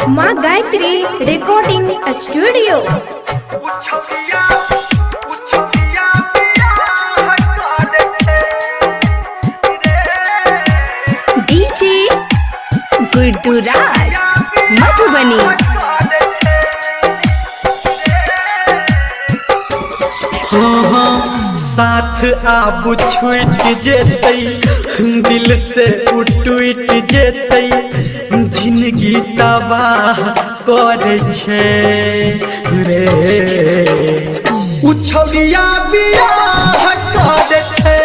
माँ Gayatri recording studio. DJ Gudduraj Madhubani. साथ आब छूट जेतै दिल से टूट जेतै जिंदगी तबाह करे छे रे उछौरिया बियाह करे छे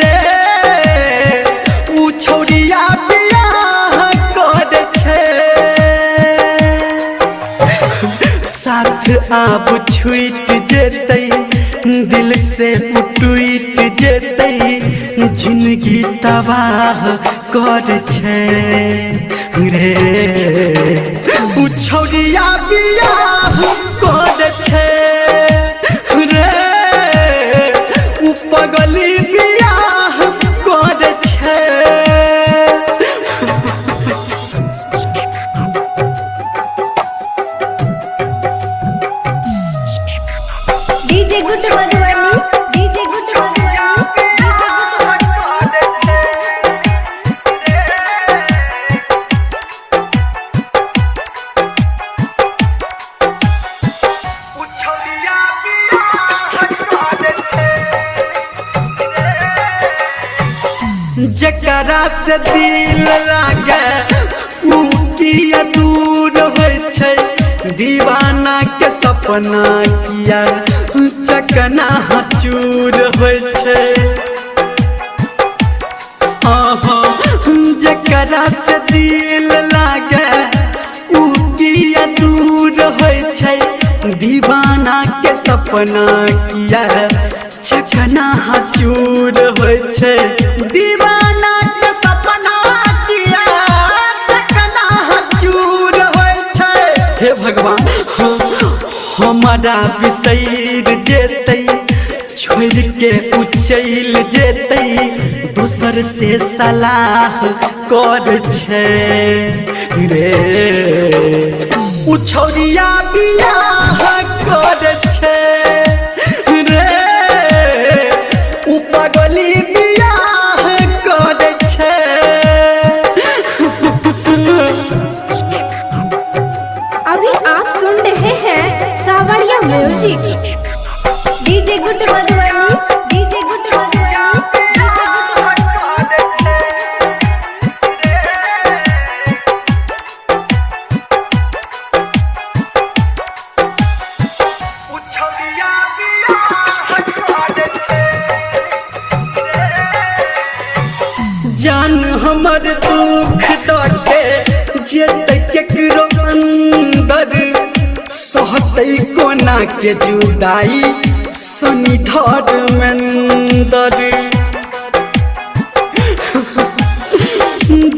रे उछौरिया बियाह करे छे साथ आब छूट जेतै दिल से टूट जेतै जिंदगी तबाह कर छे रे उछौरिया बियाह कर छे रे पगली बियाह कर छे। डीजे गुड्डू मधुबनी, डीजे गुड्डू जकरा से दिल लागे ऊ किया दूर होय छै दीवाना के सपना किया चकना चूर होय छै। जकरा से दिल लागे ऊ किया दूर होय छै दीवाना के सपना किया चकना चूर होय छै दीवाना के सपना किया चकना चूर होय छै। हे भगवान हमारा बिसैर जेतै छोड़ के उचैल जेतै दूसर से सलाह कर छे रे उछौरिया बियाह कर छे रे पगली बियाह कर छे। अभी आप सुन रहे हैं सावरिया music. DJ Guddu Madhubani, DJ Guddu जान हमर दुख दके जेतै केकरो अंदर सहतै कोना के जुदाई सनी धर्मेंदर।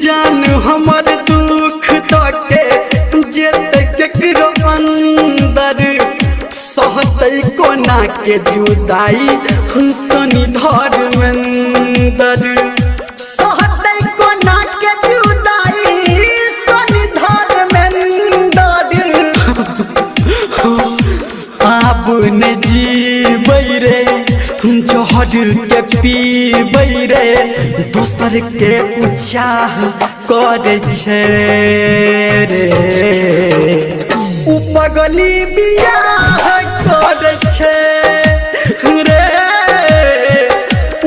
जान हमर दुख दके जेतै केकरो अंदर सहतै कोना के जुदाई सनी धर्मेंदर। ने जीबै रे जहर के पीबै रे दोसर के उचाह करे छे रे पगली बियाह करे छे रे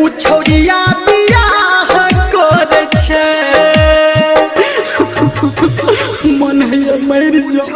उछौरिया बियाह करे छे मन है मर जा।